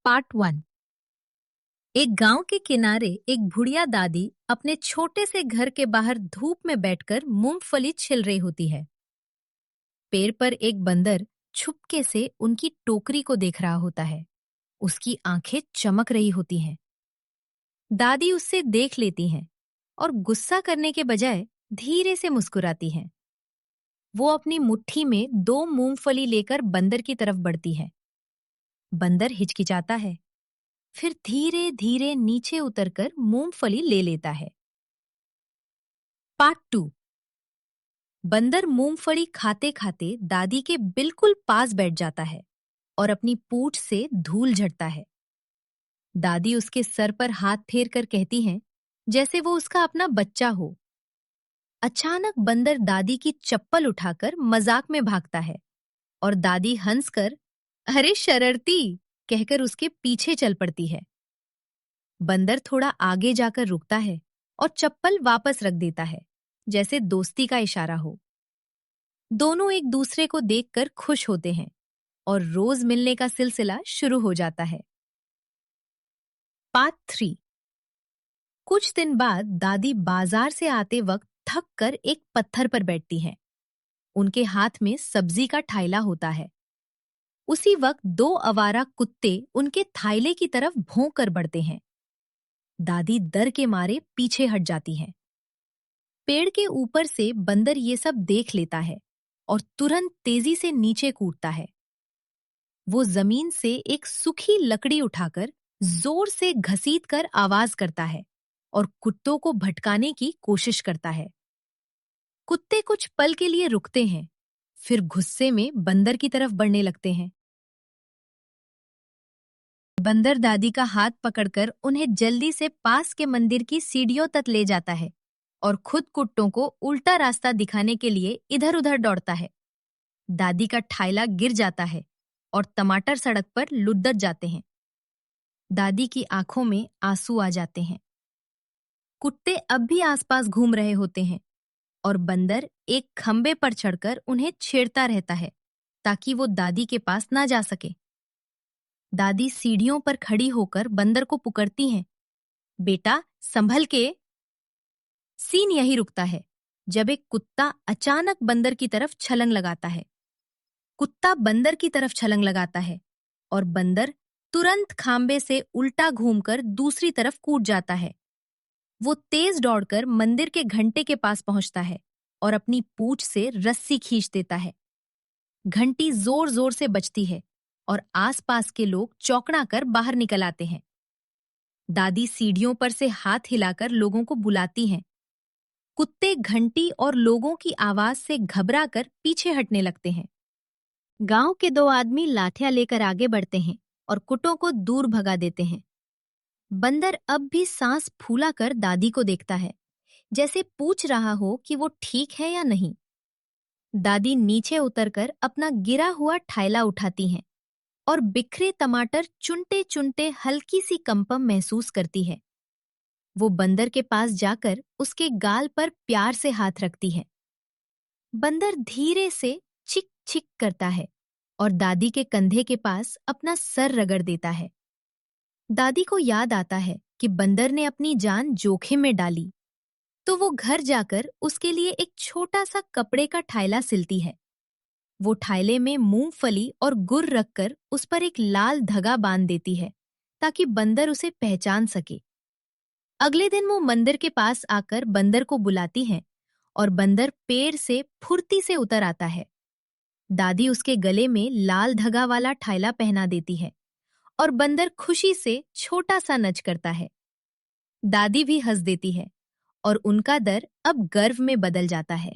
Part 1। एक गांव के किनारे एक बुढ़िया दादी अपने छोटे से घर के बाहर धूप में बैठकर मूंगफली छिल रही होती है। पेड़ पर एक बंदर छुपके से उनकी टोकरी को देख रहा होता है। उसकी आंखें चमक रही होती हैं। दादी उससे देख लेती हैं और गुस्सा करने के बजाय धीरे से मुस्कुराती हैं। वो अपनी मुट्ठी में 2 मूंगफली लेकर बंदर की तरफ बढ़ती है। बंदर हिचकिचाता है, फिर धीरे धीरे नीचे उतरकर मूंगफली ले लेता है। पार्ट 2। बंदर मूंगफली खाते खाते दादी के बिल्कुल पास बैठ जाता है और अपनी पूंछ से धूल झड़ता है। दादी उसके सर पर हाथ फेर कर कहती हैं, जैसे वो उसका अपना बच्चा हो। अचानक बंदर दादी की चप्पल उठाकर मजाक में भागता है और दादी हंसकर अरे शरारती कहकर उसके पीछे चल पड़ती है। बंदर थोड़ा आगे जाकर रुकता है और चप्पल वापस रख देता है, जैसे दोस्ती का इशारा हो। दोनों एक दूसरे को देखकर खुश होते हैं और रोज मिलने का सिलसिला शुरू हो जाता है। पार्ट 3। कुछ दिन बाद दादी बाजार से आते वक्त थक कर एक पत्थर पर बैठती हैं। उनके हाथ में सब्जी का थाइला होता है। उसी वक्त 2 आवारा कुत्ते उनके थाइले की तरफ भौं कर बढ़ते हैं। दादी डर के मारे पीछे हट जाती हैं। पेड़ के ऊपर से बंदर ये सब देख लेता है और तुरंत तेजी से नीचे कूदता है। वो जमीन से एक सूखी लकड़ी उठाकर जोर से घसीटकर आवाज करता है और कुत्तों को भटकाने की कोशिश करता है। कुत्ते कुछ पल के लिए रुकते हैं, फिर गुस्से में बंदर की तरफ बढ़ने लगते हैं। बंदर दादी का हाथ पकड़कर उन्हें जल्दी से पास के मंदिर की सीढ़ियों तक ले जाता है और खुद कुत्तों को उल्टा रास्ता दिखाने के लिए इधर-उधर दौड़ता है। दादी का ठाइला गिर जाता है और टमाटर सड़क पर लुढ़क जाते हैं। दादी की आंखों में आंसू आ जाते हैं। कुत्ते अब भी आसपास घूम रहे होते हैं और बंदर एक खंबे पर चढ़कर उन्हें छेड़ता रहता है ताकि वो दादी के पास ना जा सके। दादी सीढ़ियों पर खड़ी होकर बंदर को पुकारती हैं, बेटा संभल के। सीन यही रुकता है जब एक कुत्ता अचानक बंदर की तरफ छलांग लगाता है। कुत्ता बंदर की तरफ छलांग लगाता है और बंदर तुरंत खांबे से उल्टा घूमकर दूसरी तरफ कूद जाता है। वो तेज दौड़कर मंदिर के घंटे के पास पहुंचता है और अपनी पूंछ से रस्सी खींच देता है। घंटी जोर जोर से बजती है और आसपास के लोग चौंकना कर बाहर निकल आते हैं। दादी सीढ़ियों पर से हाथ हिलाकर लोगों को बुलाती हैं। कुत्ते घंटी और लोगों की आवाज से घबराकर पीछे हटने लगते हैं। गांव के 2 आदमी लाठियां लेकर आगे बढ़ते हैं और कुत्तों को दूर भगा देते हैं। बंदर अब भी सांस फूला कर दादी को देखता है, जैसे पूछ रहा हो कि वो ठीक है या नहीं। दादी नीचे उतरकर अपना गिरा हुआ ठाइला उठाती हैं और बिखरे टमाटर चुनते चुनते हल्की सी कंपन महसूस करती है। वो बंदर के पास जाकर उसके गाल पर प्यार से हाथ रखती है। बंदर धीरे से चिक चिक करता है और दादी के कंधे के पास अपना सर रगड़ देता है। दादी को याद आता है कि बंदर ने अपनी जान जोखिम में डाली, तो वो घर जाकर उसके लिए एक छोटा सा कपड़े का ठाइला सिलती है। वो ठाइले में मूंगफली और गुड़ रखकर उस पर एक लाल धागा बांध देती है ताकि बंदर उसे पहचान सके। अगले दिन वो मंदिर के पास आकर बंदर को बुलाती है और बंदर पेड़ से फुर्ती से उतर आता है। दादी उसके गले में लाल धागा वाला ठाइला पहना देती है और बंदर खुशी से छोटा सा नच करता है। दादी भी हंस देती है और उनका डर अब गर्व में बदल जाता है।